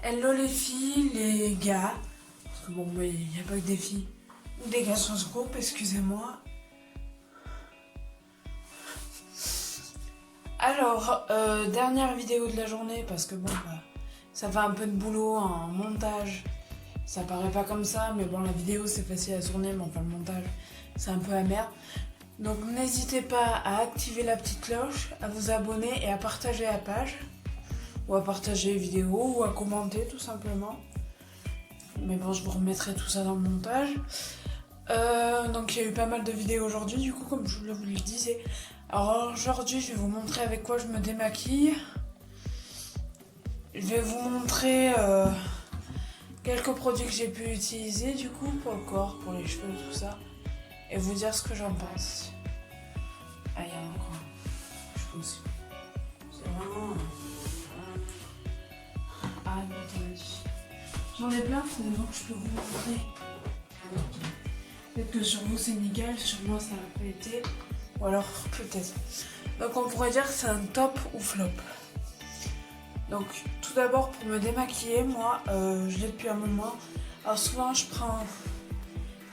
Hello les filles, les gars. Parce que bon, il n'y a pas que des filles ou des gars sur ce groupe, excusez-moi. Alors, dernière vidéo de la journée parce que bon, ça fait un peu de boulot en montage. Ça paraît pas comme ça, mais bon, la vidéo c'est facile à tourner, mais enfin le montage c'est un peu amer. Donc n'hésitez pas à activer la petite cloche, à vous abonner et à partager la page. Ou à partager les vidéos, ou à commenter tout simplement. Mais bon, je vous remettrai tout ça dans le montage. Donc il y a eu pas mal de vidéos aujourd'hui, du coup, comme je vous le disais. Alors aujourd'hui, je vais vous montrer avec quoi je me démaquille. Je vais vous montrer quelques produits que j'ai pu utiliser, du coup, pour le corps, pour les cheveux, tout ça. Et vous dire ce que j'en pense. Ah, il y en a encore. Je pense. C'est vraiment... Ah, mais attendez. J'en ai plein, donc je peux vous montrer. Peut-être que sur vous c'est nickel, sur moi ça n'a pas été. Ou alors peut-être. Donc on pourrait dire que c'est un top ou flop. Donc tout d'abord pour me démaquiller, moi je l'ai depuis un moment. Alors souvent je prends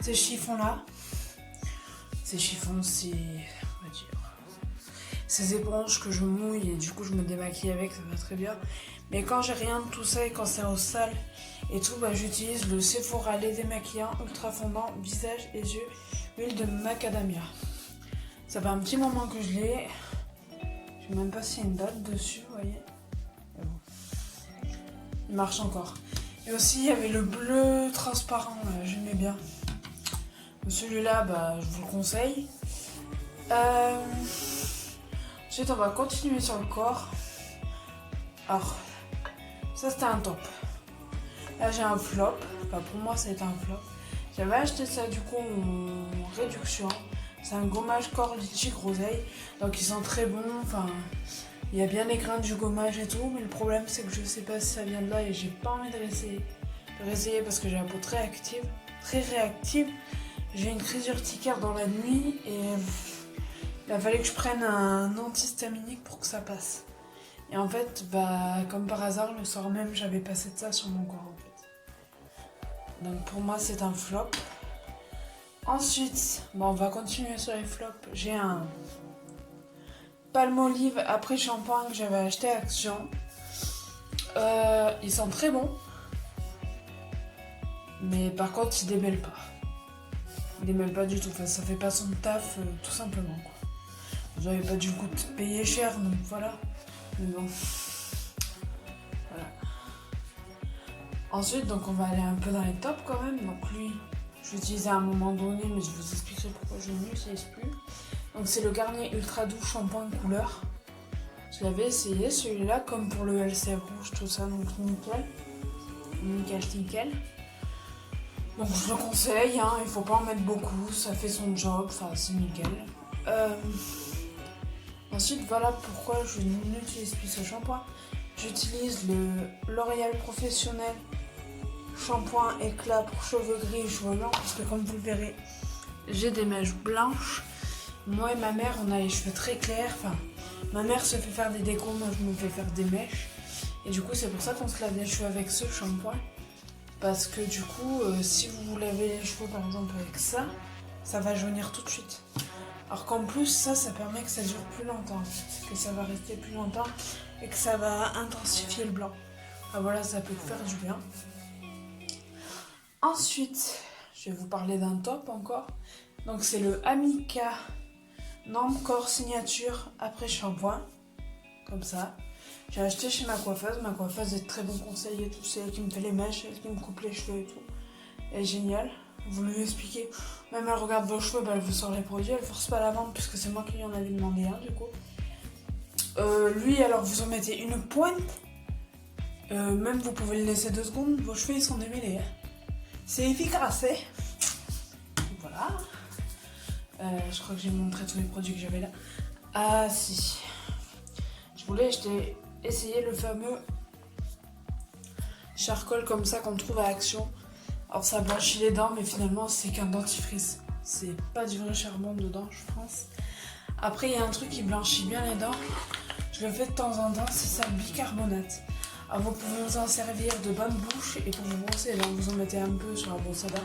ces chiffons là. Ces chiffons, on va dire, ces éponges que je mouille et du coup je me démaquille avec, ça va très bien. Mais quand j'ai rien de tout ça et quand c'est au sale et tout, j'utilise le Sephora lait démaquillant ultra fondant visage et yeux, huile de macadamia. Ça fait un petit moment que je l'ai. Je sais même pas s'il y a une date dessus, vous voyez. Mais bon. Il marche encore. Et aussi il y avait le bleu transparent, j'aimais bien. Celui-là, je vous le conseille. Ensuite on va continuer sur le corps. Alors, ça c'était un top. Là j'ai un flop. Pour moi c'était un flop. J'avais acheté ça du coup en réduction. C'est un gommage corps litchi groseille. Donc ils sont très bons. Enfin, il y a bien les grains du gommage et tout. Mais le problème c'est que je sais pas si ça vient de là et j'ai pas envie de réessayer parce que j'ai la peau très active. Très réactive. J'ai une crise urticaire dans la nuit et il a fallu que je prenne un antihistaminique pour que ça passe. Et en fait, comme par hasard, le soir même, j'avais passé de ça sur mon corps en fait. Donc pour moi, c'est un flop. Ensuite, on va continuer sur les flops. J'ai un Palmolive après shampoing que j'avais acheté à Action. Ils sont très bons. Mais par contre, ils démêlent pas. Ils démêlent pas du tout. Enfin, ça fait pas son taf, tout simplement, quoi. Vous n'avez pas du coup payé cher, donc voilà. Mais bon. Voilà. Ensuite, donc on va aller un peu dans les tops quand même. Donc lui, je l'utilisais à un moment donné, mais je vous expliquerai pourquoi je ne l'utilise plus. Donc c'est le Garnier Ultra Doux Shampoing Couleur. Je l'avais essayé celui-là, comme pour le LC rouge, tout ça, donc nickel. Nickel. Donc je le conseille, il faut pas en mettre beaucoup, ça fait son job, c'est nickel. Ensuite, voilà pourquoi je n'utilise plus ce shampoing. J'utilise le L'Oréal Professionnel shampoing éclat pour cheveux gris et cheveux blancs parce que comme vous le verrez, j'ai des mèches blanches. Moi et ma mère, on a les cheveux très clairs. Ma mère se fait faire des décos, moi je me fais faire des mèches. Et du coup, c'est pour ça qu'on se lave les cheveux avec ce shampoing. Parce que du coup, si vous vous lavez les cheveux par exemple avec ça, ça va jaunir tout de suite. Alors qu'en plus, ça permet que ça dure plus longtemps, en fait, que ça va rester plus longtemps et que ça va intensifier le blanc. Voilà, ça peut faire du bien. Ensuite, je vais vous parler d'un top encore. Donc c'est le Amika Norme Corps Signature après shampoing, comme ça. J'ai acheté chez ma coiffeuse est de très bon conseil et tout, c'est elle qui me fait les mèches, elle qui me coupe les cheveux et tout. Elle est géniale. Vous lui expliquez, même elle regarde vos cheveux, elle vous sort les produits, elle force pas la vente puisque c'est moi qui lui en avais demandé un du coup. Lui, alors vous en mettez une pointe, même vous pouvez le laisser 2 secondes, vos cheveux ils sont démêlés. C'est efficace, Voilà. Je crois que j'ai montré tous les produits que j'avais là. Ah si. Je voulais essayer le fameux charcoal comme ça qu'on trouve à Action. Alors ça blanchit les dents, mais finalement c'est qu'un dentifrice. C'est pas du vrai charbon dedans, je pense. Après il y a un truc qui blanchit bien les dents. Je le fais de temps en temps, c'est ça, le bicarbonate. Vous pouvez vous en servir de bonne bouche et pour vous brosser, donc vous en mettez un peu sur la brosse à dents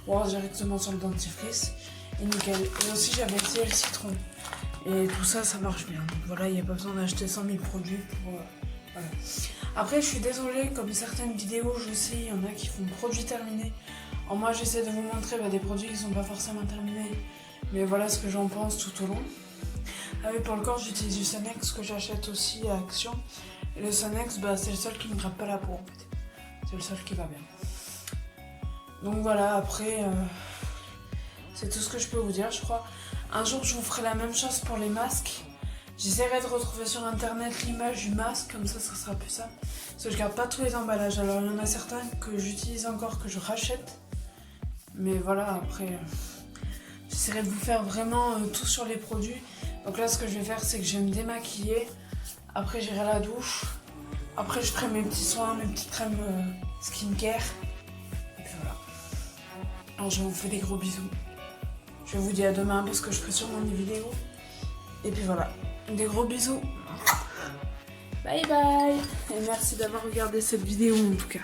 ou alors directement sur le dentifrice et nickel. Et aussi j'avais essayé le citron et tout ça, ça marche bien. Donc voilà, il n'y a pas besoin d'acheter 100 000 produits pour... voilà. Après je suis désolée, comme certaines vidéos je sais, il y en a qui font produits terminés. Alors moi j'essaie de vous montrer des produits qui ne sont pas forcément terminés, mais voilà ce que j'en pense tout au long. Ah oui, pour le corps j'utilise du Sanex que j'achète aussi à Action. Et le Sanex, c'est le seul qui ne me gratte pas la peau en fait. C'est le seul qui va bien. Donc voilà, après, c'est tout ce que je peux vous dire, je crois. Un jour, je vous ferai la même chose pour les masques. J'essaierai de retrouver sur internet l'image du masque, comme ça sera plus simple. Parce que je garde pas tous les emballages. Alors il y en a certains que j'utilise encore, que je rachète. Mais voilà, après, j'essaierai de vous faire vraiment tout sur les produits. Donc là, ce que je vais faire, c'est que je vais me démaquiller. Après, j'irai à la douche. Après, je ferai mes petits soins, mes petites crèmes skincare. Et puis voilà. Alors, je vous fais des gros bisous. Je vous dis à demain parce que je ferai sûrement des vidéos. Et puis voilà. Des gros bisous. Bye bye. Et merci d'avoir regardé cette vidéo en tout cas.